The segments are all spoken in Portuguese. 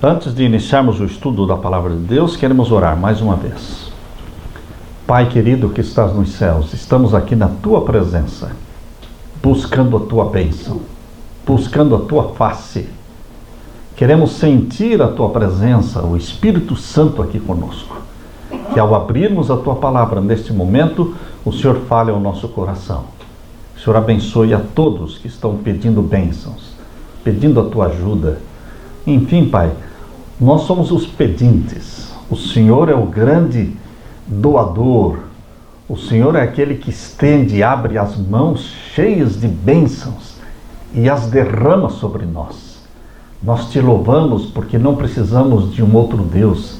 Antes de iniciarmos o estudo da Palavra de Deus, queremos orar mais uma vez. Pai querido que estás nos céus, estamos aqui na Tua presença, buscando a Tua bênção, buscando a Tua face. Queremos sentir a Tua presença, o Espírito Santo aqui conosco. Que ao abrirmos a Tua Palavra neste momento, o Senhor fale ao nosso coração. O Senhor abençoe a todos que estão pedindo bênçãos, pedindo a Tua ajuda. Enfim, Pai, nós somos os pedintes. O Senhor é o grande doador. O Senhor é aquele que estende e abre as mãos cheias de bênçãos e as derrama sobre nós. Nós te louvamos porque não precisamos de um outro Deus.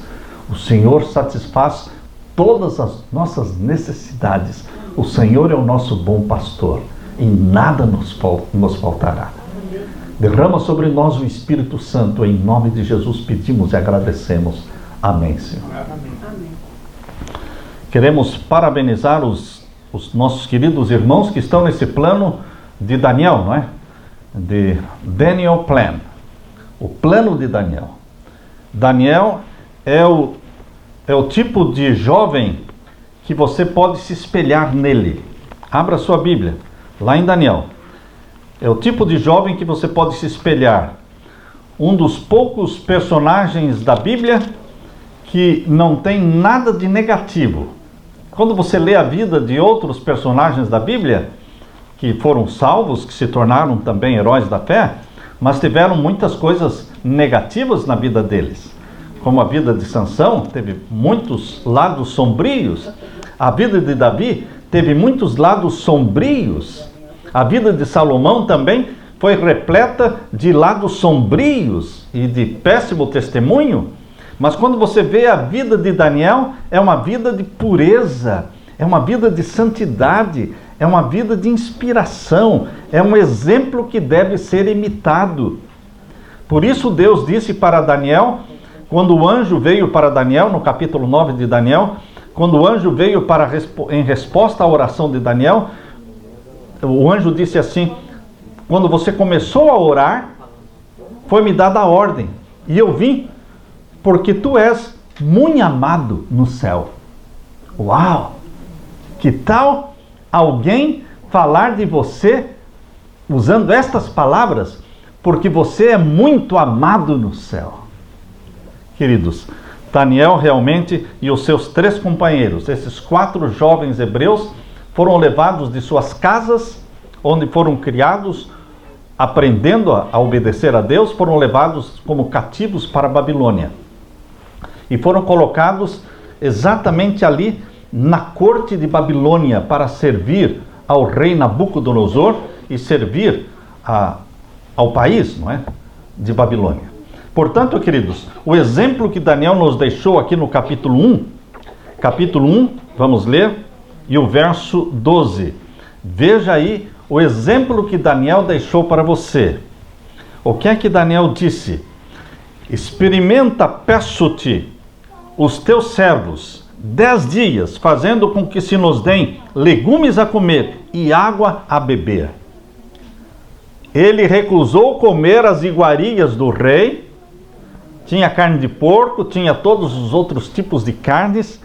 O Senhor satisfaz todas as nossas necessidades. O Senhor é o nosso bom pastor e nada nos faltará. Derrama sobre nós o Espírito Santo. Em nome de Jesus pedimos e agradecemos. Amém, Senhor. Amém. Queremos parabenizar os nossos queridos irmãos que estão nesse plano de Daniel, não é? De Daniel Plan. O plano de Daniel. Daniel é o tipo de jovem que você pode se espelhar nele. Abra sua Bíblia, lá em Daniel. É o tipo de jovem que você pode se espelhar. Um dos poucos personagens da Bíblia que não tem nada de negativo. Quando você lê a vida de outros personagens da Bíblia, que foram salvos, que se tornaram também heróis da fé, mas tiveram muitas coisas negativas na vida deles. Como a vida de Sansão teve muitos lados sombrios. A vida de Davi teve muitos lados sombrios. A vida de Salomão também foi repleta de lados sombrios e de péssimo testemunho. Mas quando você vê a vida de Daniel, é uma vida de pureza, é uma vida de santidade, é uma vida de inspiração, é um exemplo que deve ser imitado. Por isso Deus disse para Daniel, quando o anjo veio para Daniel, no capítulo 9 de Daniel, quando o anjo veio em resposta à oração de Daniel, o anjo disse assim: quando você começou a orar, foi-me dada a ordem, e eu vim, porque tu és muito amado no céu. Uau! Que tal alguém falar de você usando estas palavras? Porque você é muito amado no céu. Queridos, Daniel realmente e os seus 3 companheiros, esses 4 jovens hebreus, foram levados de suas casas, onde foram criados, aprendendo a obedecer a Deus, foram levados como cativos para a Babilônia. E foram colocados exatamente ali na corte de Babilônia para servir ao rei Nabucodonosor e servir ao país, não é? De Babilônia. Portanto, queridos, o exemplo que Daniel nos deixou aqui no capítulo 1, vamos ler, e o verso 12. Veja aí o exemplo que Daniel deixou para você. O que é que Daniel disse? Experimenta, peço-te, os teus servos 10 dias, fazendo com que se nos deem legumes a comer e água a beber. Ele recusou comer as iguarias do rei. Tinha carne de porco, tinha todos os outros tipos de carnes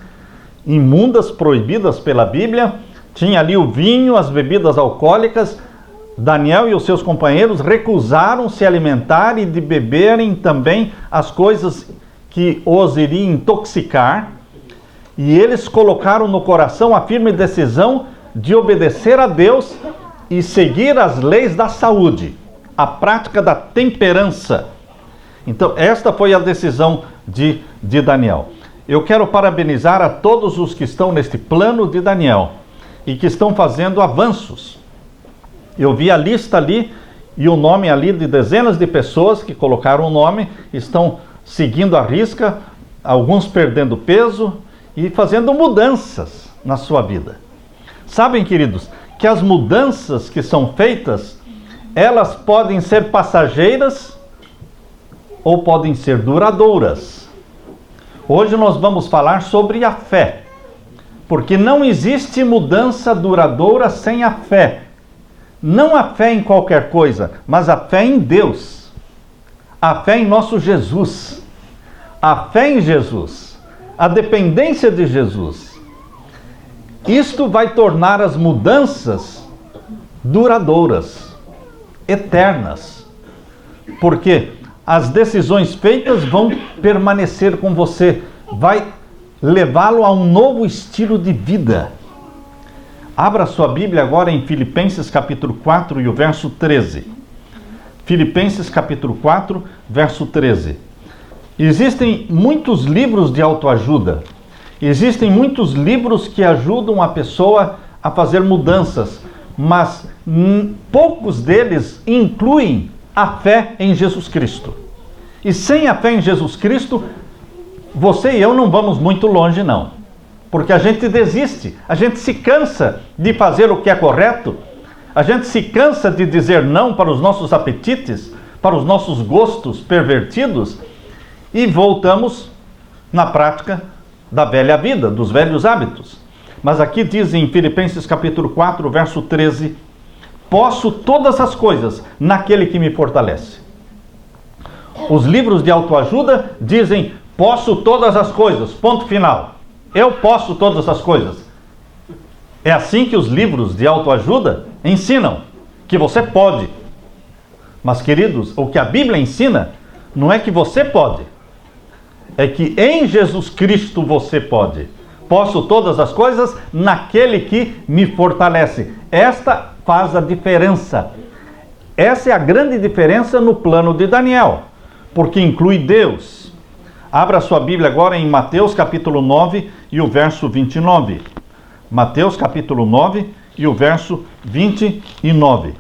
imundas, proibidas pela Bíblia. Tinha ali o vinho, as bebidas alcoólicas. Daniel e os seus companheiros recusaram se alimentar e de beberem também as coisas que os iriam intoxicar. E eles colocaram no coração a firme decisão de obedecer a Deus e seguir as leis da saúde, a prática da temperança. Então, esta foi a decisão de Daniel. Eu quero parabenizar a todos os que estão neste plano de Daniel e que estão fazendo avanços. Eu vi a lista ali e o nome ali de dezenas de pessoas que colocaram o nome, estão seguindo à risca, alguns perdendo peso e fazendo mudanças na sua vida. Sabem, queridos, que as mudanças que são feitas, elas podem ser passageiras ou podem ser duradouras. Hoje nós vamos falar sobre a fé, porque não existe mudança duradoura sem a fé. Não a fé em qualquer coisa, mas a fé em Deus. A fé em nosso Jesus. a fé em Jesus, a dependência de Jesus, isto vai tornar as mudanças duradouras, eternas, porque as decisões feitas vão permanecer com você, vai levá-lo a um novo estilo de vida. Abra sua Bíblia agora em Filipenses capítulo 4 e o verso 13. Filipenses capítulo 4, verso 13. Existem muitos livros de autoajuda, existem muitos livros que ajudam a pessoa a fazer mudanças, mas poucos deles incluem a fé em Jesus Cristo. E sem a fé em Jesus Cristo, você e eu não vamos muito longe não. Porque a gente desiste, a gente se cansa de fazer o que é correto, a gente se cansa de dizer não para os nossos apetites, para os nossos gostos pervertidos, e voltamos na prática da velha vida, dos velhos hábitos. Mas aqui diz em Filipenses capítulo 4, verso 13, posso todas as coisas naquele que me fortalece. Os livros de autoajuda dizem, posso todas as coisas, ponto final. Eu posso todas as coisas. É assim que os livros de autoajuda ensinam, que você pode. Mas, queridos, o que a Bíblia ensina não é que você pode, é que em Jesus Cristo você pode. Posso todas as coisas naquele que me fortalece. Esta faz a diferença. Essa é a grande diferença no plano de Daniel, porque inclui Deus. Abra sua Bíblia agora em Mateus capítulo 9 e o verso 29. Mateus capítulo 9 e o verso 29.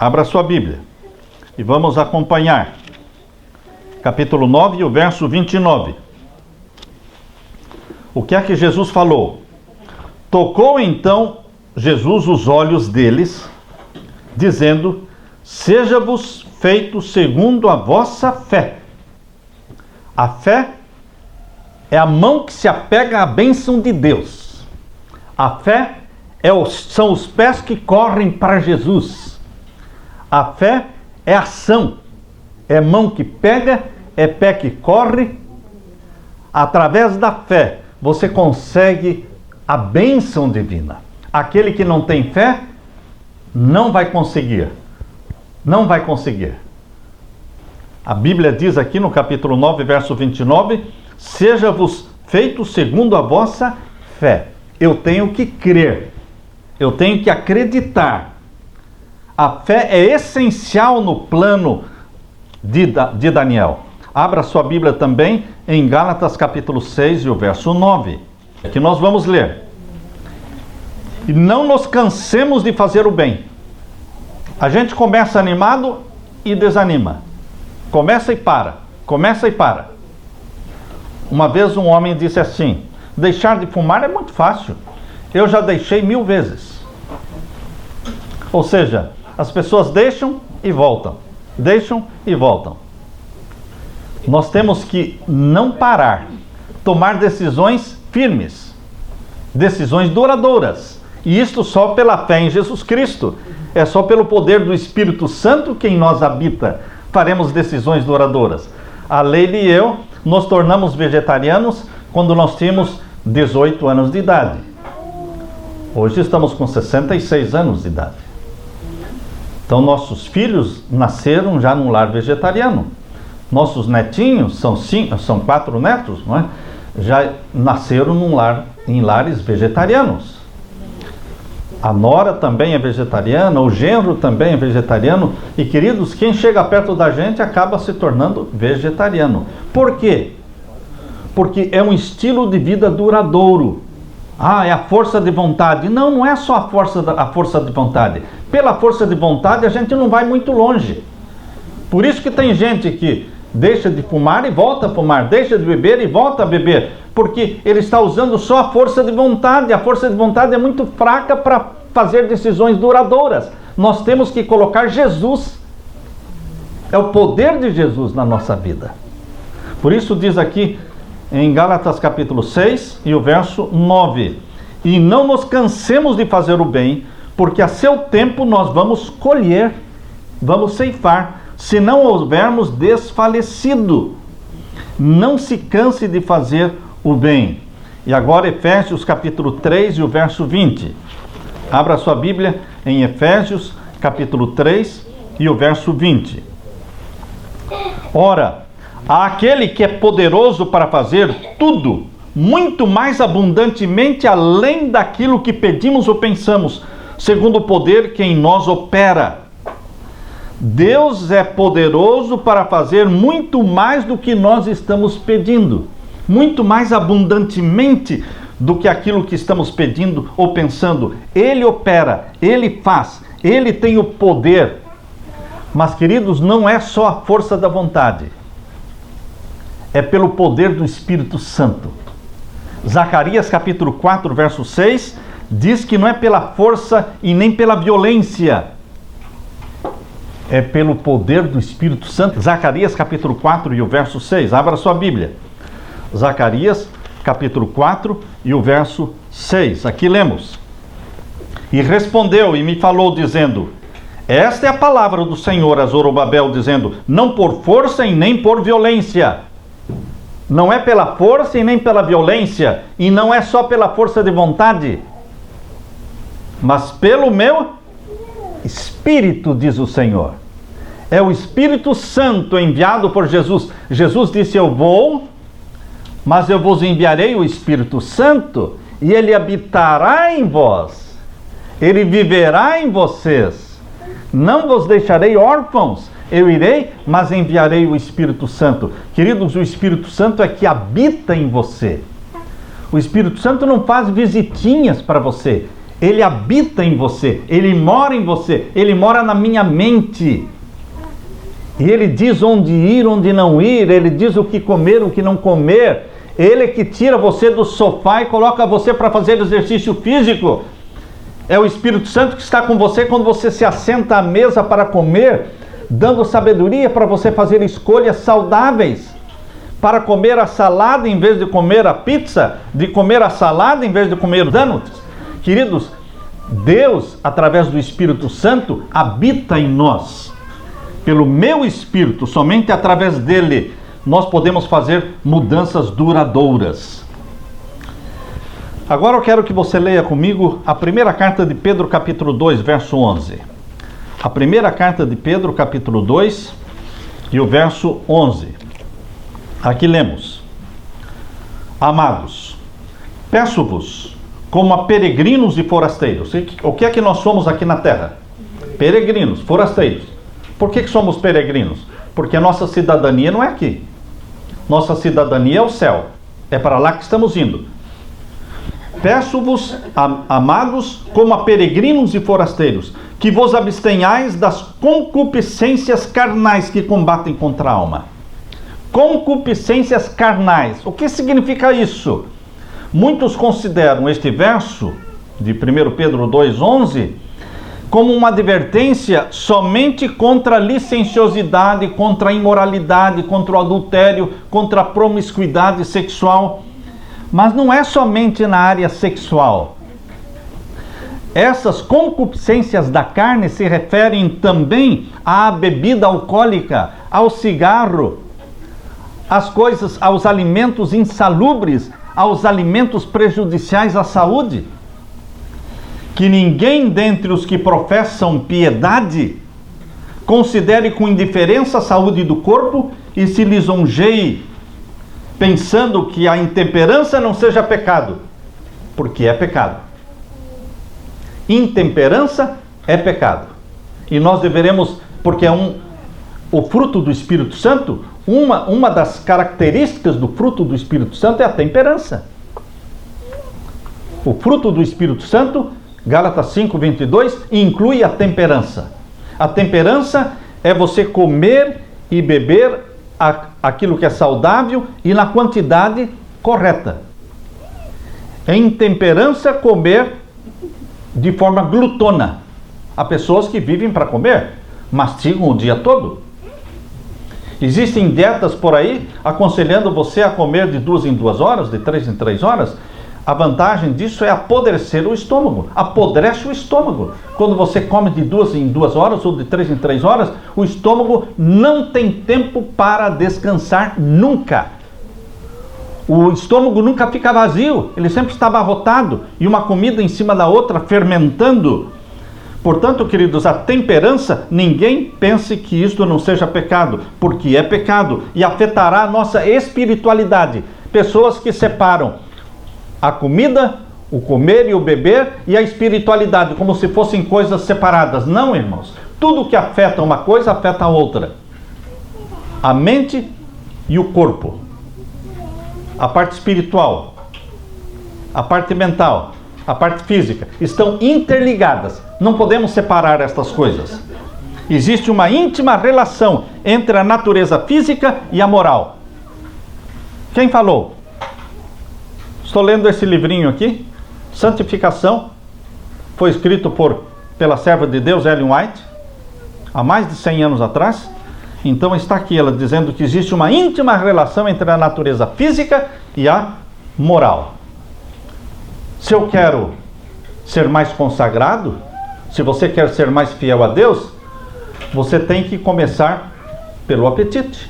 Abra sua Bíblia e vamos acompanhar. Capítulo 9 e o verso 29. O que é que Jesus falou? Tocou então Jesus os olhos deles, dizendo, seja-vos feito segundo a vossa fé. A fé é a mão que se apega à bênção de Deus. A fé são os pés que correm para Jesus. A fé é ação, é mão que pega, é pé que corre. Através da fé, você consegue a bênção divina. Aquele que não tem fé, não vai conseguir. Não vai conseguir. A Bíblia diz aqui no capítulo 9, verso 29, seja-vos feito segundo a vossa fé. Eu tenho que crer. Eu tenho que acreditar. A fé é essencial no plano de Daniel. Abra sua Bíblia também em Gálatas capítulo 6 e o verso 9. Aqui nós vamos ler. E não nos cansemos de fazer o bem. A gente começa animado e desanima. Começa e para. Começa e para. Uma vez um homem disse assim, deixar de fumar é muito fácil. Eu já deixei 1000 vezes. Ou seja, as pessoas deixam e voltam. Deixam e voltam. Nós temos que não parar. Tomar decisões firmes. Decisões duradouras. E isto só pela fé em Jesus Cristo. É só pelo poder do Espírito Santo que em nós habita. Faremos decisões duradouras. A Leila e eu nos tornamos vegetarianos quando nós tínhamos 18 anos de idade. Hoje estamos com 66 anos de idade. Então nossos filhos nasceram já num lar vegetariano. Nossos netinhos, são 4 netos, não é? Já nasceram em lares vegetarianos. A nora também é vegetariana, o genro também é vegetariano. E queridos, quem chega perto da gente acaba se tornando vegetariano. Por quê? Porque é um estilo de vida duradouro. É a força de vontade. Não, não é só a força de vontade. Pela força de vontade a gente não vai muito longe. Por isso que tem gente que deixa de fumar e volta a fumar, deixa de beber e volta a beber, porque ele está usando só a força de vontade. A força de vontade é muito fraca para fazer decisões duradouras. Nós temos que colocar Jesus. É o poder de Jesus na nossa vida. Por isso diz aqui em Gálatas capítulo 6 e o verso 9, e não nos cansemos de fazer o bem, porque a seu tempo nós vamos colher, vamos ceifar, se não houvermos desfalecido. Não se canse de fazer o bem. E agora Efésios capítulo 3 e o verso 20. Abra sua Bíblia em Efésios capítulo 3 e o verso 20. Ora, aquele que é poderoso para fazer tudo, muito mais abundantemente além daquilo que pedimos ou pensamos, segundo o poder que em nós opera. Deus é poderoso para fazer muito mais do que nós estamos pedindo, muito mais abundantemente do que aquilo que estamos pedindo ou pensando. Ele opera, Ele faz, Ele tem o poder. Mas, queridos, não é só a força da vontade, é pelo poder do Espírito Santo. Zacarias capítulo 4, verso 6, diz que não é pela força e nem pela violência, é pelo poder do Espírito Santo. Zacarias capítulo 4 e o verso 6, abra sua Bíblia. Zacarias capítulo 4 e o verso 6, aqui lemos. E respondeu e me falou dizendo, esta é a palavra do Senhor a Zorobabel, dizendo, não por força e nem por violência. Não é pela força e nem pela violência, e não é só pela força de vontade, mas pelo meu Espírito, diz o Senhor. É o Espírito Santo enviado por Jesus. Jesus disse, eu vou, mas eu vos enviarei o Espírito Santo, e ele habitará em vós, ele viverá em vocês. Não vos deixarei órfãos, eu irei, mas enviarei o Espírito Santo. Queridos, o Espírito Santo é que habita em você. O Espírito Santo não faz visitinhas para você, ele habita em você, ele mora em você, ele mora na minha mente. E ele diz onde ir, onde não ir, ele diz o que comer, o que não comer. Ele é que tira você do sofá e coloca você para fazer exercício físico. É o Espírito Santo que está com você quando você se assenta à mesa para comer, dando sabedoria para você fazer escolhas saudáveis, para comer a salada em vez de comer a pizza, de comer a salada em vez de comer donuts. Queridos, Deus, através do Espírito Santo, habita em nós. Pelo meu Espírito, somente através dele, nós podemos fazer mudanças duradouras. Agora eu quero que você leia comigo a primeira carta de Pedro, capítulo 2, verso 11. A primeira carta de Pedro, capítulo 2, e o verso 11. Aqui lemos. Amados, peço-vos, como a peregrinos e forasteiros. O que é que nós somos aqui na terra? Peregrinos, forasteiros. Por que somos peregrinos? Porque a nossa cidadania não é aqui. Nossa cidadania é o céu. É para lá que estamos indo. Peço-vos, amados, como a peregrinos e forasteiros, que vos abstenhais das concupiscências carnais que combatem contra a alma. Concupiscências carnais. O que significa isso? Muitos consideram este verso de 1 Pedro 2,11 como uma advertência somente contra a licenciosidade, contra a imoralidade, contra o adultério, contra a promiscuidade sexual. Mas não é somente na área sexual. Essas concupiscências da carne se referem também à bebida alcoólica, ao cigarro, às coisas, aos alimentos insalubres, aos alimentos prejudiciais à saúde. Que ninguém dentre os que professam piedade considere com indiferença a saúde do corpo e se lisonjeie, pensando que a intemperança não seja pecado, porque é pecado. Intemperança é pecado. E nós deveremos, porque é o fruto do Espírito Santo, uma das características do fruto do Espírito Santo é a temperança. O fruto do Espírito Santo, Gálatas 5:22, inclui a temperança. A temperança é você comer e beber aquilo que é saudável e na quantidade correta. É intemperança comer de forma glutona. Há pessoas que vivem para comer, mastigam o dia todo. Existem dietas por aí aconselhando você a comer de 2 em 2 horas, de 3 em 3 horas. A vantagem disso é apodrecer o estômago. Apodrece o estômago. Quando você come de 2 em 2 horas ou de 3 em 3 horas, o estômago não tem tempo para descansar nunca. O estômago nunca fica vazio, ele sempre está abarrotado, e uma comida em cima da outra, fermentando. Portanto, queridos, a temperança, ninguém pense que isto não seja pecado, porque é pecado e afetará a nossa espiritualidade. Pessoas que separam a comida, o comer e o beber e a espiritualidade, como se fossem coisas separadas. Não, irmãos. Tudo que afeta uma coisa, afeta a outra. A mente e o corpo. A parte espiritual, a parte mental, a parte física, estão interligadas. Não podemos separar estas coisas. Existe uma íntima relação entre a natureza física e a moral. Quem falou? Estou lendo esse livrinho aqui, Santificação, foi escrito pela serva de Deus, Ellen White, há mais de 100 anos atrás. Então está aqui ela dizendo que existe uma íntima relação entre a natureza física e a moral. Se eu quero ser mais consagrado, se você quer ser mais fiel a Deus, você tem que começar pelo apetite.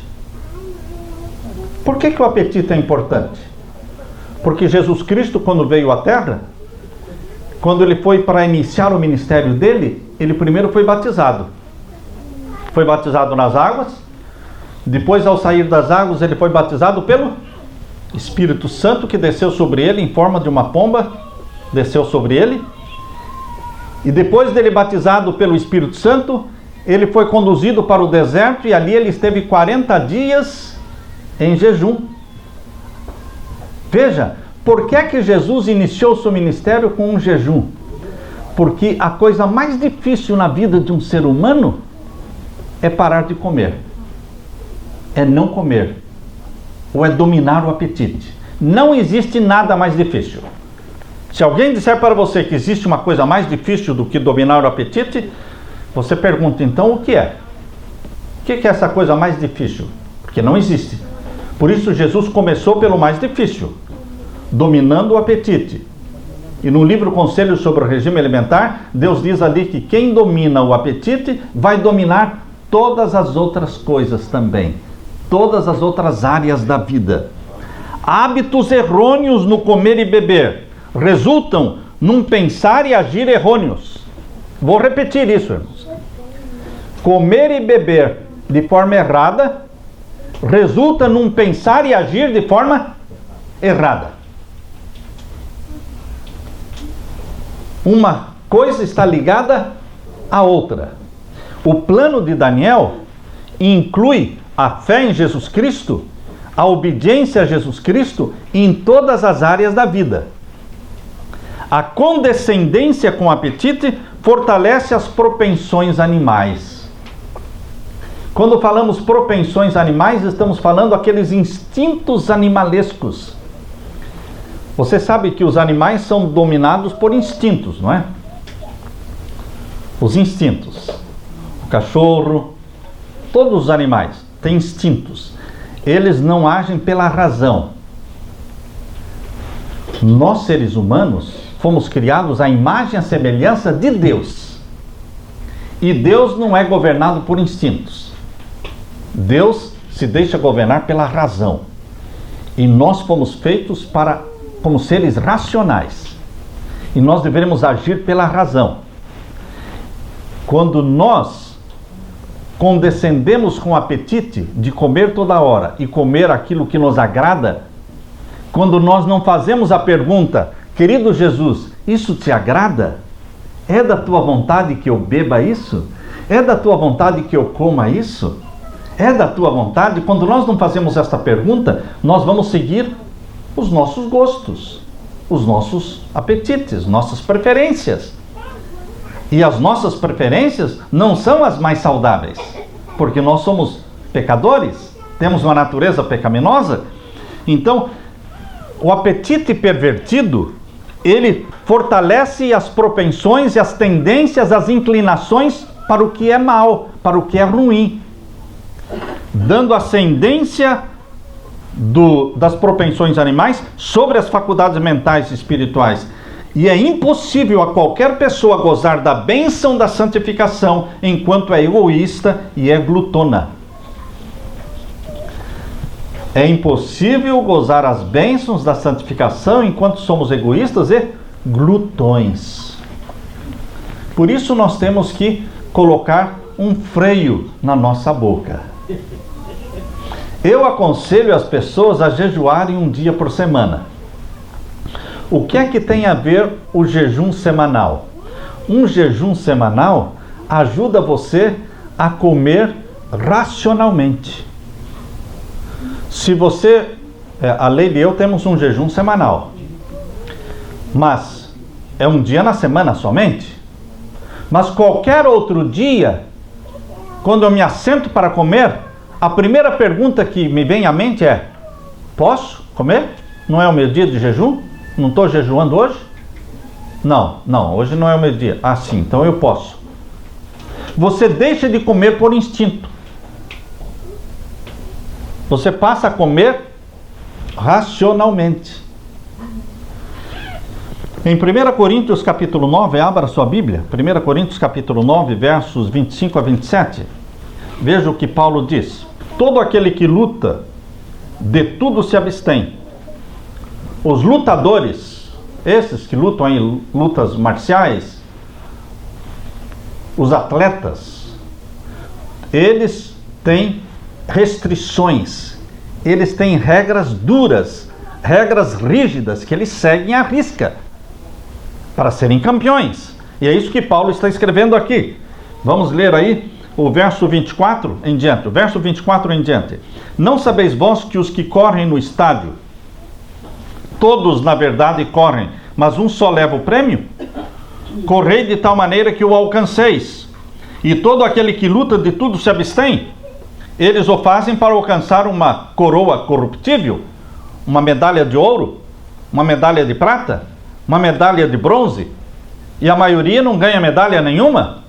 Por que o apetite é importante? Porque Jesus Cristo, quando veio à Terra, quando ele foi para iniciar o ministério dele, ele primeiro foi batizado. Foi batizado nas águas, depois ao sair das águas ele foi batizado pelo Espírito Santo, que desceu sobre ele em forma de uma pomba, desceu sobre ele, e depois dele batizado pelo Espírito Santo, ele foi conduzido para o deserto e ali ele esteve 40 dias em jejum. Veja, por que é que Jesus iniciou seu ministério com um jejum? Porque a coisa mais difícil na vida de um ser humano é parar de comer, é não comer, ou é dominar o apetite. Não existe nada mais difícil. Se alguém disser para você que existe uma coisa mais difícil do que dominar o apetite, você pergunta, então o que é? O que é essa coisa mais difícil? Porque não existe. Por isso Jesus começou pelo mais difícil, dominando o apetite. E no livro Conselhos sobre o Regime Alimentar, Deus diz ali que quem domina o apetite vai dominar todas as outras coisas também, todas as outras áreas da vida. Hábitos errôneos no comer e beber resultam num pensar e agir errôneos. Vou repetir isso, irmãos. Comer e beber de forma errada resulta num pensar e agir de forma errada. Uma coisa está ligada à outra. O plano de Daniel inclui a fé em Jesus Cristo, a obediência a Jesus Cristo em todas as áreas da vida. A condescendência com o apetite fortalece as propensões animais. Quando falamos propensões animais, estamos falando aqueles instintos animalescos. Você sabe que os animais são dominados por instintos, não é? Os instintos. O cachorro, todos os animais têm instintos. Eles não agem pela razão. Nós, seres humanos, fomos criados à imagem e à semelhança de Deus. E Deus não é governado por instintos. Deus se deixa governar pela razão. E nós fomos feitos como seres racionais. E nós devemos agir pela razão. Quando nós condescendemos com o apetite de comer toda hora e comer aquilo que nos agrada, quando nós não fazemos a pergunta, querido Jesus, isso te agrada? É da tua vontade que eu beba isso? É da tua vontade que eu coma isso? É da tua vontade? Quando nós não fazemos esta pergunta, nós vamos seguir os nossos gostos, os nossos apetites, nossas preferências. E as nossas preferências não são as mais saudáveis, porque nós somos pecadores, temos uma natureza pecaminosa. Então, o apetite pervertido, ele fortalece as propensões e as tendências, as inclinações para o que é mal, para o que é ruim, dando ascendência das propensões animais sobre as faculdades mentais e espirituais. E é impossível a qualquer pessoa gozar da bênção da santificação enquanto é egoísta e é glutona. É impossível gozar as bênçãos da santificação enquanto somos egoístas e glutões. Por isso nós temos que colocar um freio na nossa boca. Eu aconselho as pessoas a jejuarem um dia por semana. O que é que tem a ver o jejum semanal? Um jejum semanal ajuda você a comer racionalmente. Se você, a Leila e eu temos um jejum semanal, mas é um dia na semana somente. Mas qualquer outro dia, quando eu me assento para comer, a primeira pergunta que me vem à mente é: posso comer? Não é o meu dia de jejum? Não estou jejuando hoje? Não, hoje não é o meu dia. Ah, sim, então eu posso. Você deixa de comer por instinto. Você passa a comer racionalmente. Em 1 Coríntios capítulo 9, abra sua Bíblia, 1 Coríntios capítulo 9, versos 25 a 27, veja o que Paulo diz: todo aquele que luta, de tudo se abstém. Os lutadores, esses que lutam em lutas marciais, os atletas, eles têm restrições, eles têm regras duras, regras rígidas que eles seguem à risca para serem campeões. E é isso que Paulo está escrevendo aqui. Vamos ler aí o verso 24 em diante. O verso 24 em diante. Não sabeis vós que os que correm no estádio, todos na verdade correm, mas um só leva o prêmio? Correi de tal maneira que o alcanceis. E todo aquele que luta de tudo se abstém. Eles o fazem para alcançar uma coroa corruptível, uma medalha de ouro, uma medalha de prata, uma medalha de bronze, e a maioria não ganha medalha nenhuma.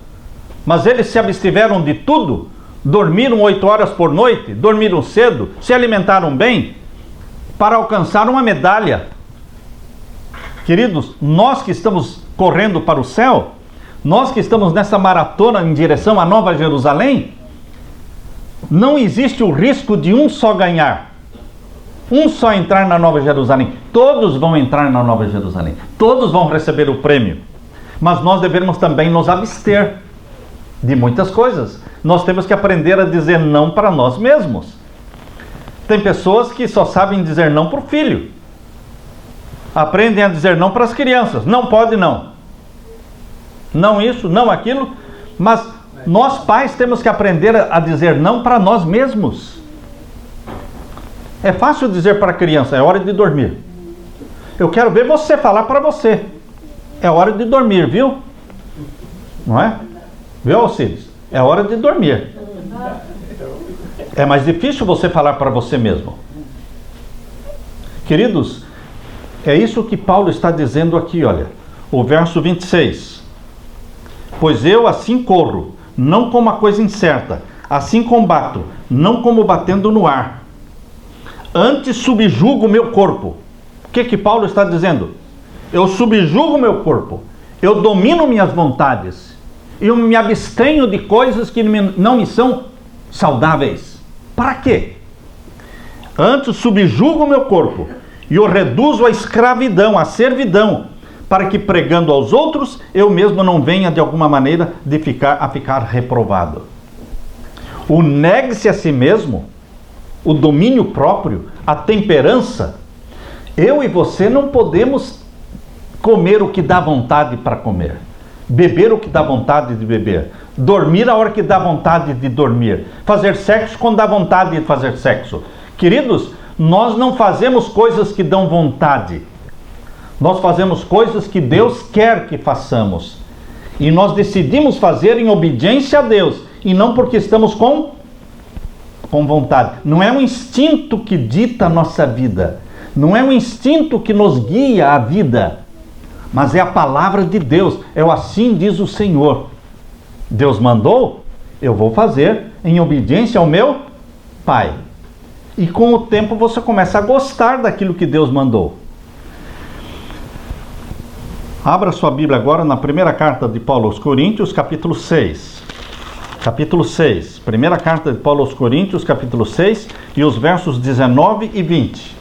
Mas eles se abstiveram de tudo, dormiram 8 horas por noite, dormiram cedo, se alimentaram bem, para alcançar uma medalha. Queridos, nós que estamos correndo para o céu, nós que estamos nessa maratona em direção à Nova Jerusalém, não existe o risco de um só ganhar, um só entrar na Nova Jerusalém. Todos vão entrar na Nova Jerusalém, todos vão receber o prêmio, mas nós devemos também nos abster de muitas coisas. Nós temos que aprender a dizer não para nós mesmos. Tem pessoas que só sabem dizer não para o filho, aprendem a dizer não para as crianças. Não pode não, não isso, não aquilo. Mas nós pais temos que aprender a dizer não para nós mesmos. É fácil dizer para a criança: é hora de dormir. Eu quero ver você falar para você: é hora de dormir, viu? Não é? Viu, Alcides? É hora de dormir. É mais difícil você falar para você mesmo. Queridos, é isso que Paulo está dizendo aqui, olha. O verso 26. Pois eu assim corro, não como a coisa incerta, assim combato, não como batendo no ar. Antes subjugo o meu corpo. O que Paulo está dizendo? Eu subjugo o meu corpo, eu domino minhas vontades, eu me abstenho de coisas que não me são saudáveis. Para quê? Antes subjugo o meu corpo e o reduzo à escravidão, à servidão, para que pregando aos outros, eu mesmo não venha de alguma maneira a ficar reprovado. O negue-se a si mesmo, o domínio próprio, a temperança. Eu e você não podemos comer o que dá vontade para comer, beber o que dá vontade de beber, dormir a hora que dá vontade de dormir, fazer sexo quando dá vontade de fazer sexo. Queridos, nós não fazemos coisas que dão vontade, nós fazemos coisas que Deus quer que façamos, e nós decidimos fazer em obediência a Deus, e não porque estamos com vontade. Não é um instinto que dita a nossa vida, não é um instinto que nos guia a vida, mas é a palavra de Deus. É o assim diz o Senhor. Deus mandou, eu vou fazer em obediência ao meu Pai. E com o tempo você começa a gostar daquilo que Deus mandou. Abra sua Bíblia agora na primeira carta de Paulo aos Coríntios, capítulo 6. Capítulo 6. Primeira carta de Paulo aos Coríntios, capítulo 6, e os versos 19 e 20.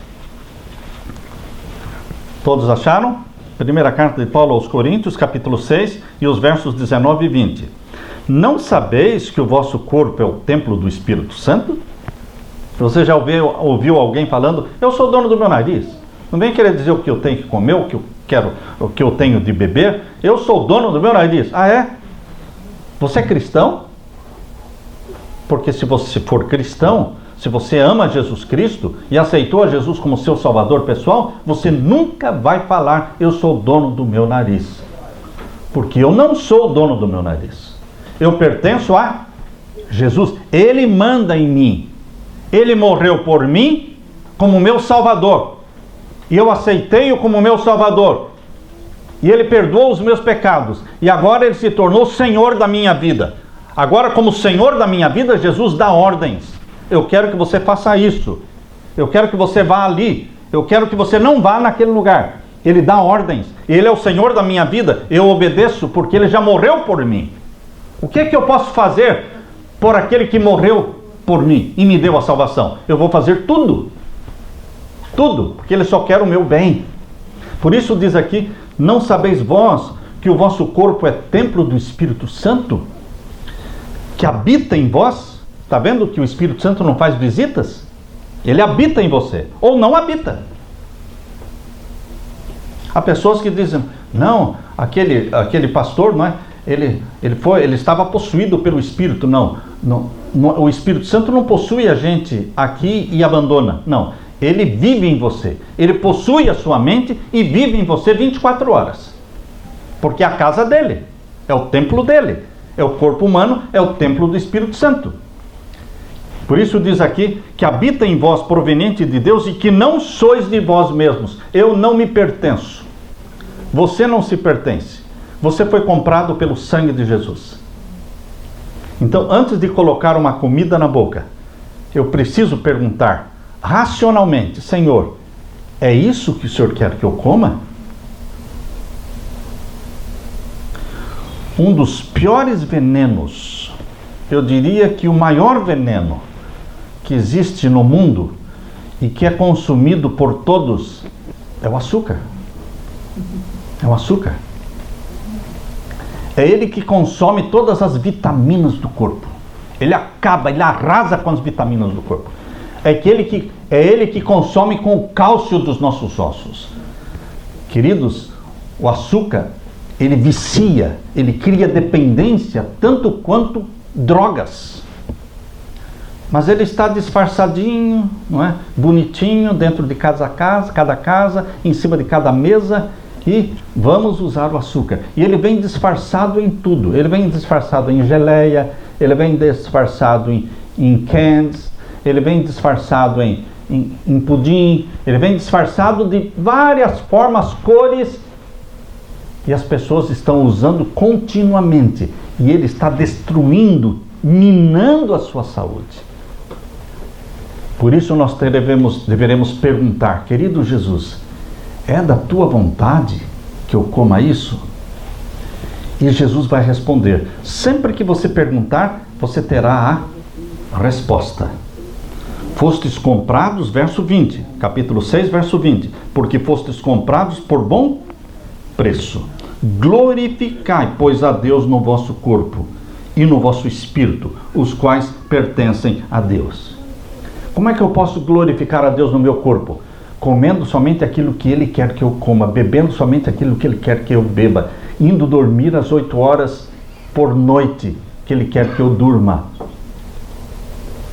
Todos acharam? Primeira carta de Paulo aos Coríntios, capítulo 6, e os versos 19 e 20. Não sabeis que o vosso corpo é o templo do Espírito Santo? Você já ouviu alguém falando, eu sou dono do meu nariz. Não vem querer dizer o que eu tenho que comer, o que eu quero, o que eu tenho de beber. Eu sou dono do meu nariz. Ah, é? Você é cristão? Porque se você for cristão, se você ama Jesus Cristo e aceitou a Jesus como seu salvador pessoal, você nunca vai falar, eu sou dono do meu nariz. Porque eu não sou dono do meu nariz. Eu pertenço a Jesus. Ele manda em mim. Ele morreu por mim como meu salvador. E eu aceitei-o como meu salvador. E ele perdoou os meus pecados. E agora ele se tornou Senhor da minha vida. Agora, como Senhor da minha vida, Jesus dá ordens. Eu quero que você faça isso. Eu quero que você vá ali. Eu quero que você não vá naquele lugar. Ele dá ordens. Ele é o Senhor da minha vida. Eu obedeço porque ele já morreu por mim. O que é que eu posso fazer por aquele que morreu por mim e me deu a salvação? Eu vou fazer tudo. Tudo. Porque ele só quer o meu bem. Por isso diz aqui, não sabeis vós que o vosso corpo é templo do Espírito Santo? Que habita em vós? Está vendo que o Espírito Santo não faz visitas? Ele habita em você. Ou não habita. Há pessoas que dizem, não, aquele pastor, não é? Ele estava possuído pelo Espírito. Não, o Espírito Santo não possui a gente aqui e abandona. Não, ele vive em você. Ele possui a sua mente e vive em você 24 horas. Porque é a casa dele, é o templo dele. É o corpo humano, é o templo do Espírito Santo. Por isso diz aqui que habita em vós proveniente de Deus e que não sois de vós mesmos. Eu não me pertenço. Você não se pertence. Você foi comprado pelo sangue de Jesus. Então, antes de colocar uma comida na boca, eu preciso perguntar racionalmente, Senhor, é isso que o Senhor quer que eu coma? Um dos piores venenos, eu diria que o maior veneno que existe no mundo e que é consumido por todos é o açúcar. É o açúcar. É ele que consome todas as vitaminas do corpo. Ele arrasa com as vitaminas do corpo. É ele que consome com o cálcio dos nossos ossos. Queridos, o açúcar, ele vicia, ele cria dependência, tanto quanto drogas. Mas ele está disfarçadinho, não é? Bonitinho, dentro de cada casa, em cima de cada mesa, e vamos usar o açúcar. E ele vem disfarçado em tudo. Ele vem disfarçado em geleia, ele vem disfarçado em candies, ele vem disfarçado em pudim, ele vem disfarçado de várias formas, cores, e as pessoas estão usando continuamente. E ele está destruindo, minando a sua saúde. Por isso nós deveremos perguntar, querido Jesus, é da tua vontade que eu coma isso? E Jesus vai responder. Sempre que você perguntar, você terá a resposta. Fostes comprados, verso 20, capítulo 6, verso 20, porque fostes comprados por bom preço. Glorificai, pois, a Deus no vosso corpo e no vosso espírito, os quais pertencem a Deus. Como é que eu posso glorificar a Deus no meu corpo? Comendo somente aquilo que Ele quer que eu coma, bebendo somente aquilo que Ele quer que eu beba, indo dormir às 8 horas por noite que Ele quer que eu durma.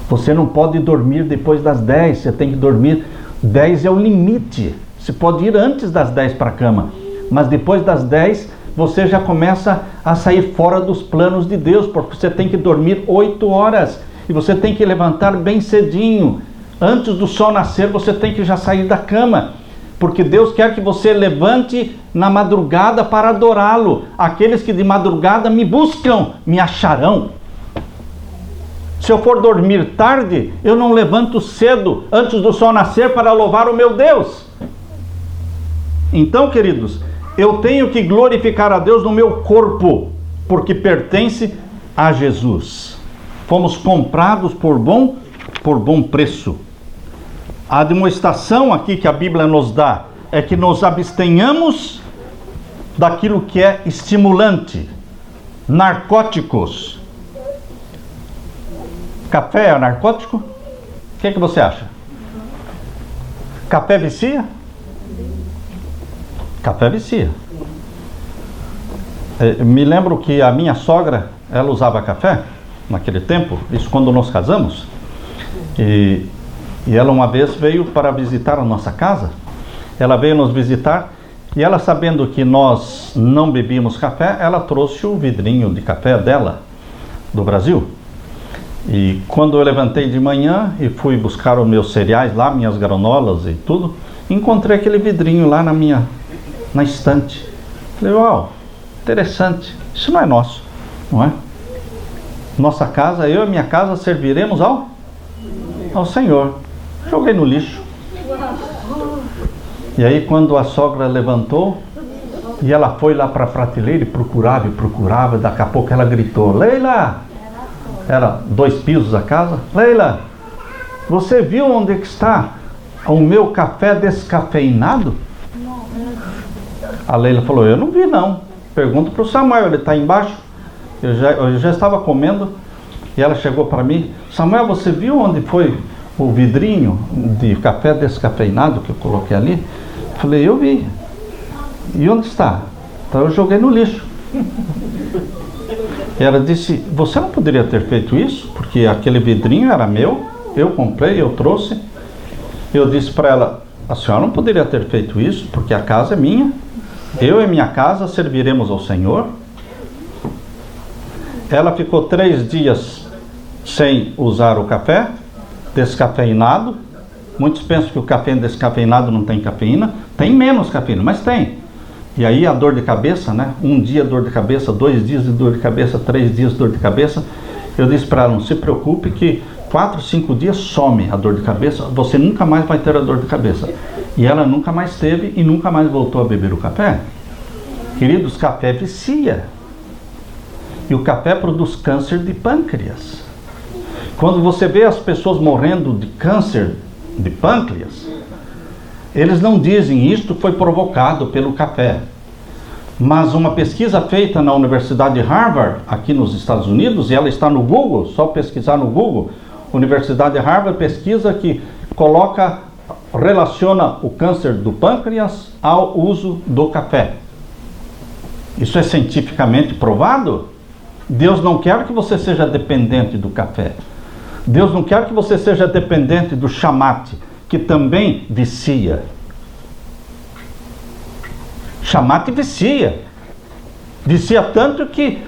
Você não pode dormir depois das 10, você tem que dormir, 10 é o limite. Você pode ir antes das 10 para a cama, mas depois das 10 você já começa a sair fora dos planos de Deus, porque você tem que dormir 8 horas e você tem que levantar bem cedinho. Antes do sol nascer você tem que já sair da cama, porque Deus quer que você levante na madrugada para adorá-lo. Aqueles que de madrugada me buscam, me acharão. Se eu for dormir tarde, eu não levanto cedo, antes do sol nascer, para louvar o meu Deus. Então, queridos, eu tenho que glorificar a Deus no meu corpo, porque pertence a Jesus. Fomos comprados por bom preço. A admoestação aqui que a Bíblia nos dá é que nos abstenhamos daquilo que é estimulante, narcóticos. Café é narcótico? O que você acha? Café vicia? Café vicia. Me lembro que a minha sogra, ela usava café naquele tempo, isso quando nós casamos, e ela uma vez veio para visitar a nossa casa. Ela veio nos visitar e ela, sabendo que nós não bebíamos café, ela trouxe o vidrinho de café dela, do Brasil. E quando eu levantei de manhã e fui buscar os meus cereais lá, minhas granolas e tudo, encontrei aquele vidrinho lá na estante. Falei, uau, interessante, isso não é nosso, não é? Nossa casa, eu e minha casa serviremos ao Senhor. Joguei no lixo. E aí quando a sogra levantou e ela foi lá para a prateleira e procurava, daqui a pouco ela gritou, Leila, era 2 pisos a casa, Leila, você viu onde que está o meu café descafeinado? A Leila falou, eu não vi não, pergunta para o Samuel, ele está embaixo. Eu já estava comendo e ela chegou para mim, Samuel, você viu onde foi o vidrinho de café descafeinado que eu coloquei ali? Falei, eu vi. E onde está? Então eu joguei no lixo. E ela disse, você não poderia ter feito isso? Porque aquele vidrinho era meu, eu comprei, eu trouxe. Eu disse para ela, a senhora não poderia ter feito isso, porque a casa é minha. Eu e minha casa serviremos ao Senhor. Ela ficou 3 dias sem usar o café descafeinado. Muitos pensam que o café descafeinado não tem cafeína. Tem menos cafeína, mas tem. E aí a dor de cabeça, né? 1 dia dor de cabeça, 2 dias de dor de cabeça, 3 dias de dor de cabeça. Eu disse para ela, não se preocupe que 4, 5 dias some a dor de cabeça. Você nunca mais vai ter a dor de cabeça. E ela nunca mais teve e nunca mais voltou a beber o café. Queridos, café vicia. E o café produz câncer de pâncreas. Quando você vê as pessoas morrendo de câncer de pâncreas, eles não dizem isto foi provocado pelo café. Mas uma pesquisa feita na Universidade de Harvard, aqui nos Estados Unidos, e ela está no Google, só pesquisar no Google, Universidade de Harvard pesquisa que relaciona o câncer do pâncreas ao uso do café. Isso é cientificamente provado? Deus não quer que você seja dependente do café. Deus não quer que você seja dependente do chamate, que também vicia. Chamate vicia. Vicia tanto que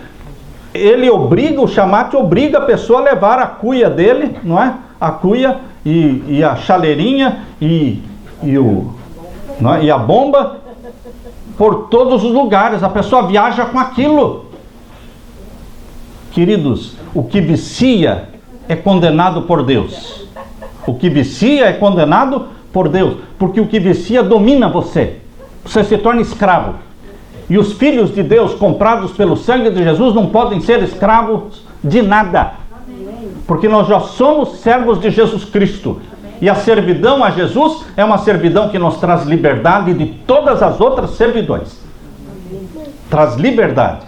o chamate obriga a pessoa a levar a cuia dele, não é? A cuia e a chaleirinha e a bomba por todos os lugares. A pessoa viaja com aquilo. Queridos, o que vicia é condenado por Deus. O que vicia é condenado por Deus, porque o que vicia domina você. Você se torna escravo. E os filhos de Deus, comprados pelo sangue de Jesus, não podem ser escravos de nada. Porque nós já somos servos de Jesus Cristo. E a servidão a Jesus é uma servidão que nos traz liberdade de todas as outras servidões. Traz liberdade.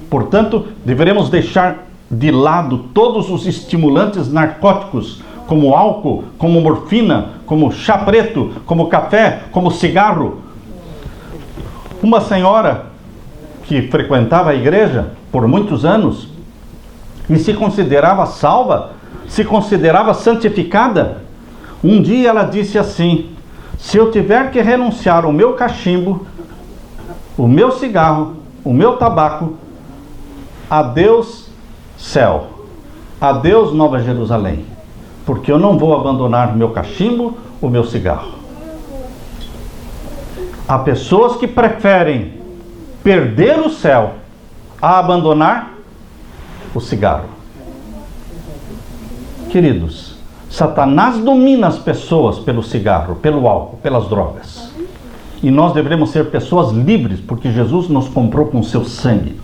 Portanto, deveremos deixar de lado todos os estimulantes narcóticos, como álcool, como morfina, como chá preto, como café, como cigarro. Uma senhora que frequentava a igreja por muitos anos e se considerava salva, se considerava santificada, um dia ela disse assim, se eu tiver que renunciar ao meu cachimbo, o meu cigarro, o meu tabaco, adeus céu, adeus Nova Jerusalém, porque eu não vou abandonar meu cachimbo, o meu cigarro. Há pessoas que preferem perder o céu a abandonar o cigarro. Queridos, Satanás domina as pessoas pelo cigarro, pelo álcool, pelas drogas. E nós devemos ser pessoas livres, porque Jesus nos comprou com seu sangue.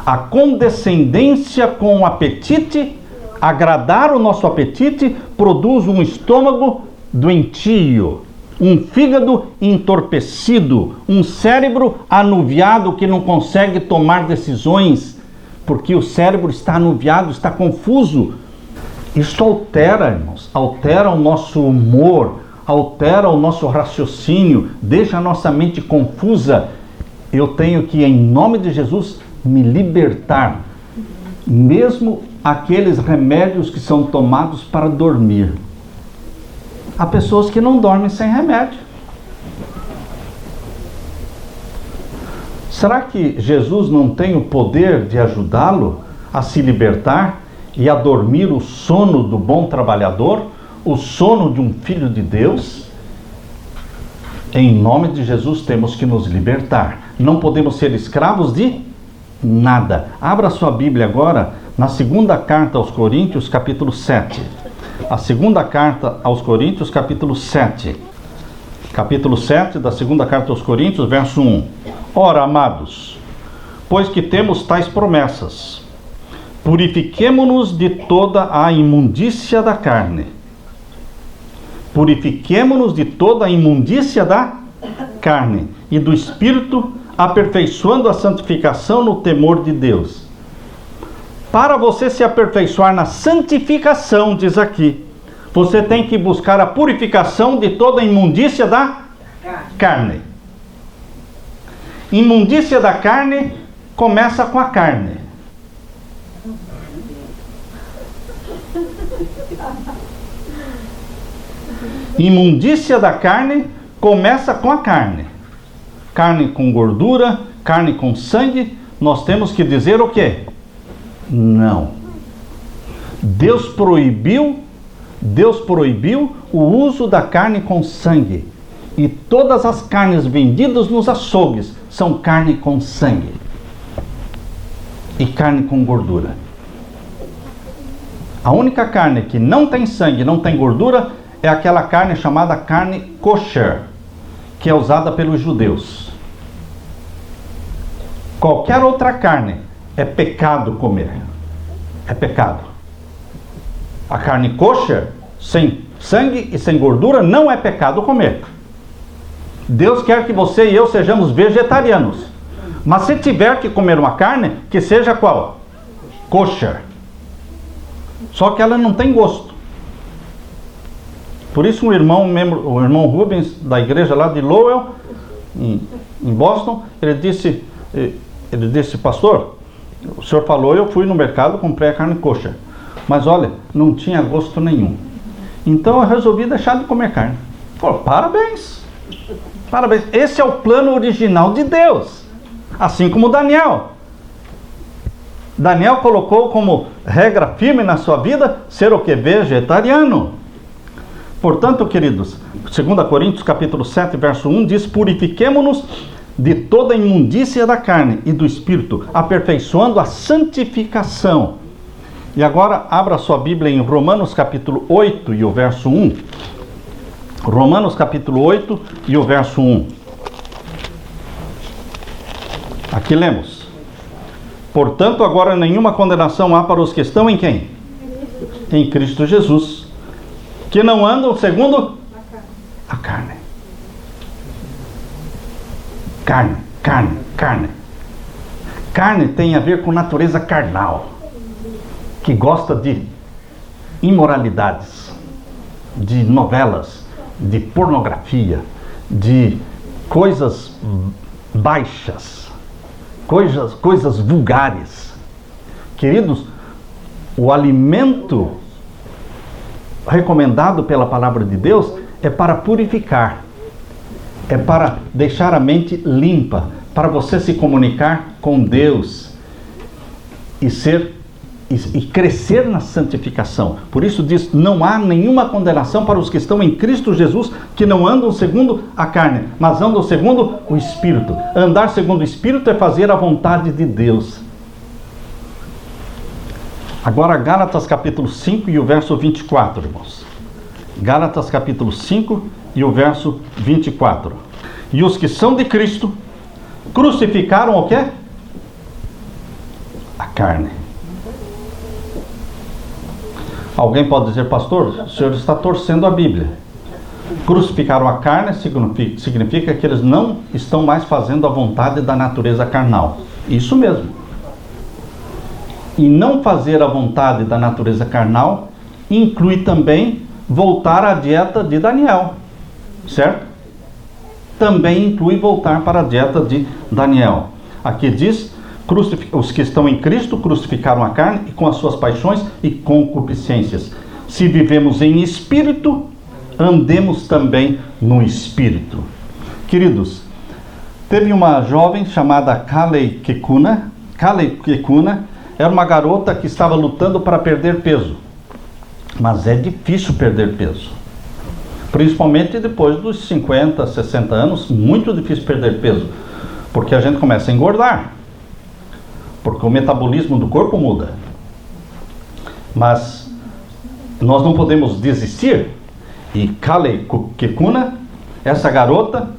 A condescendência com o apetite, agradar o nosso apetite, produz um estômago doentio, um fígado entorpecido, um cérebro anuviado que não consegue tomar decisões, porque o cérebro está anuviado, está confuso. Isso altera, irmãos, altera o nosso humor, altera o nosso raciocínio, deixa a nossa mente confusa. Eu tenho que, em nome de Jesus, me libertar, mesmo aqueles remédios que são tomados para dormir. Há pessoas que não dormem sem remédio. Será que Jesus não tem o poder de ajudá-lo a se libertar e a dormir o sono do bom trabalhador, o sono de um filho de Deus? Em nome de Jesus temos que nos libertar. Não podemos ser escravos de nada. Abra sua Bíblia agora na segunda carta aos Coríntios, capítulo 7. A segunda carta aos Coríntios, capítulo 7. Capítulo 7 da segunda carta aos Coríntios, verso 1. Ora, amados, pois que temos tais promessas, purifiquemo-nos de toda a imundícia da carne. Purifiquemo-nos de toda a imundícia da carne e do Espírito, aperfeiçoando a santificação no temor de Deus. Para você se aperfeiçoar na santificação, diz aqui, você tem que buscar a purificação de toda a imundícia da carne. Imundícia da carne começa com a carne. Imundícia da carne começa com a carne. Carne com gordura, carne com sangue, nós temos que dizer o quê? Não. Deus proibiu o uso da carne com sangue. E todas as carnes vendidas nos açougues são carne com sangue e carne com gordura. A única carne que não tem sangue, não tem gordura, é aquela carne chamada carne kosher, que é usada pelos judeus. Qualquer outra carne é pecado comer. É pecado. A carne kosher, sem sangue e sem gordura, não é pecado comer. Deus quer que você e eu sejamos vegetarianos. Mas se tiver que comer uma carne, que seja qual? Kosher. Só que ela não tem gosto. Por isso o irmão Rubens, da igreja lá de Lowell, em Boston, ele disse, pastor, o senhor falou, eu fui no mercado, comprei a carne kosher. Mas olha, não tinha gosto nenhum. Então eu resolvi deixar de comer carne. Falei, parabéns. Parabéns. Esse é o plano original de Deus. Assim como Daniel. Daniel colocou como regra firme na sua vida ser o que? Vegetariano. Portanto, queridos, 2 Coríntios capítulo 7, verso 1 diz, purifiquemo-nos de toda a imundícia da carne e do espírito, aperfeiçoando a santificação. E agora abra sua Bíblia em Romanos capítulo 8 e o verso 1. Romanos capítulo 8 e o verso 1. Aqui lemos. Portanto, agora nenhuma condenação há para os que estão em quem? Em Cristo Jesus. Que não andam segundo a carne. Carne. Carne tem a ver com natureza carnal, que gosta de imoralidades, de novelas, de pornografia, de coisas baixas, coisas vulgares. Queridos, o alimento recomendado pela palavra de Deus é para purificar, é para deixar a mente limpa, para você se comunicar com Deus e crescer na santificação. Por isso diz, não há nenhuma condenação para os que estão em Cristo Jesus, que não andam segundo a carne, mas andam segundo o Espírito. Andar segundo o Espírito é fazer a vontade de Deus. Agora Gálatas capítulo 5 e o verso 24, irmãos. Gálatas capítulo 5 e o verso 24. E os que são de Cristo crucificaram o quê? A carne. Alguém pode dizer, pastor, o senhor está torcendo a Bíblia. Crucificaram a carne significa que eles não estão mais fazendo a vontade da natureza carnal. Isso mesmo. E não fazer a vontade da natureza carnal inclui também voltar à dieta de Daniel, certo? Também inclui voltar para a dieta de Daniel. Aqui diz, os que estão em Cristo crucificaram a carne com as suas paixões e concupiscências. Se vivemos em espírito, andemos também no espírito. Queridos, teve uma jovem chamada Kalei Kekuna. Kalei Kekuna era uma garota que estava lutando para perder peso. Mas é difícil perder peso. Principalmente depois dos 50, 60 anos, muito difícil perder peso. Porque a gente começa a engordar. Porque o metabolismo do corpo muda. Mas nós não podemos desistir. E Kalei Kekuna, essa garota,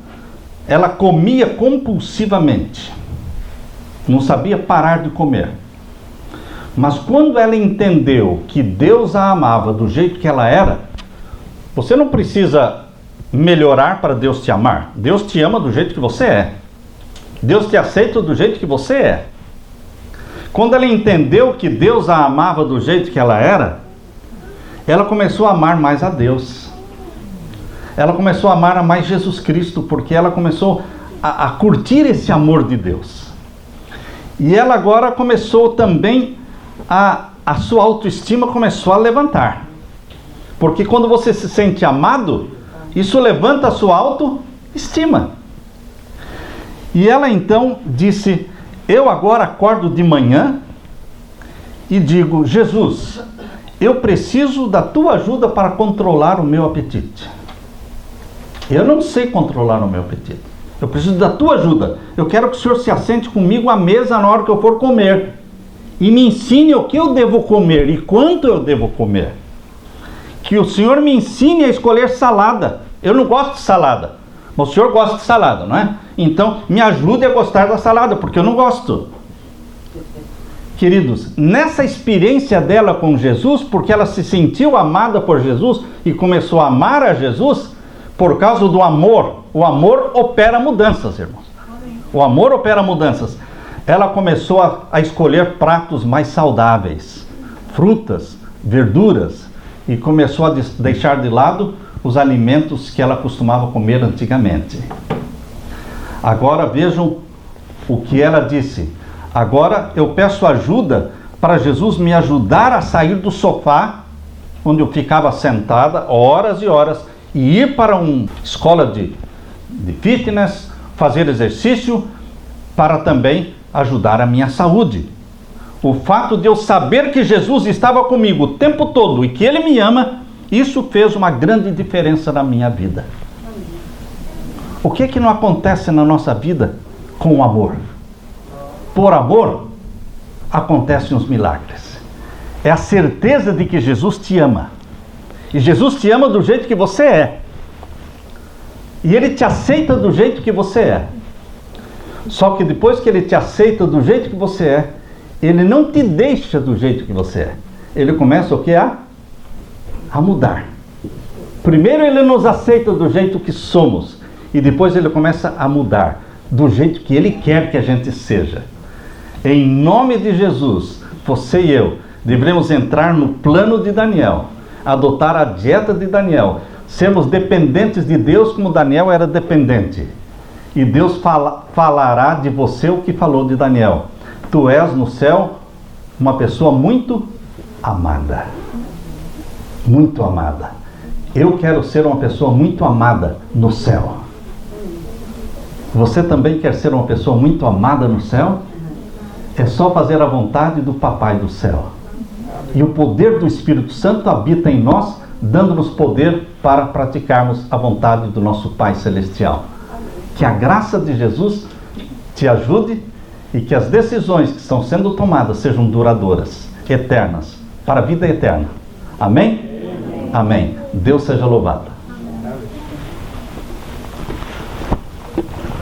ela comia compulsivamente. Não sabia parar de comer. Mas quando ela entendeu que Deus a amava do jeito que ela era, você não precisa melhorar para Deus te amar. Deus te ama do jeito que você é. Deus te aceita do jeito que você é. Quando ela entendeu que Deus a amava do jeito que ela era, ela começou a amar mais a Deus. Ela começou a amar mais Jesus Cristo, porque ela começou a curtir esse amor de Deus. E ela agora começou também a sua autoestima começou a levantar. Porque quando você se sente amado, isso levanta a sua autoestima. E ela então disse, eu agora acordo de manhã e digo, Jesus, eu preciso da tua ajuda para controlar o meu apetite. Eu não sei controlar o meu apetite. Eu preciso da tua ajuda. Eu quero que o Senhor se assente comigo à mesa na hora que eu for comer. E me ensine o que eu devo comer e quanto eu devo comer. Que o Senhor me ensine a escolher salada. Eu não gosto de salada. Mas o Senhor gosta de salada, não é? Então, me ajude a gostar da salada, porque eu não gosto. Queridos, nessa experiência dela com Jesus, porque ela se sentiu amada por Jesus e começou a amar a Jesus, por causa do amor. O amor opera mudanças, irmãos. O amor opera mudanças. Ela começou a escolher pratos mais saudáveis, frutas, verduras, e começou a deixar de lado os alimentos que ela costumava comer antigamente. Agora vejam o que ela disse. Agora eu peço ajuda para Jesus me ajudar a sair do sofá, onde eu ficava sentada horas e horas, e ir para uma escola de fitness, fazer exercício, para também ajudar a minha saúde. O fato de eu saber que Jesus estava comigo o tempo todo e que Ele me ama, isso fez uma grande diferença na minha vida. O que é que não acontece na nossa vida com o amor? Por amor, acontecem os milagres. É a certeza de que Jesus te ama. E Jesus te ama do jeito que você é. E Ele te aceita do jeito que você é. Só que depois que Ele te aceita do jeito que você é, Ele não te deixa do jeito que você é. Ele começa o que? A mudar. Primeiro Ele nos aceita do jeito que somos. E depois Ele começa a mudar do jeito que Ele quer que a gente seja. Em nome de Jesus, você e eu devemos entrar no plano de Daniel. Adotar a dieta de Daniel. Sermos dependentes de Deus como Daniel era dependente. E Deus falará de você o que falou de Daniel. Tu és no céu uma pessoa muito amada. Muito amada. Eu quero ser uma pessoa muito amada no céu. Você também quer ser uma pessoa muito amada no céu? É só fazer a vontade do Papai do céu. E o poder do Espírito Santo habita em nós, dando-nos poder para praticarmos a vontade do nosso Pai Celestial. Que a graça de Jesus te ajude e que as decisões que estão sendo tomadas sejam duradouras. eternas, para a vida eterna. Amém? Amém. Deus seja louvado.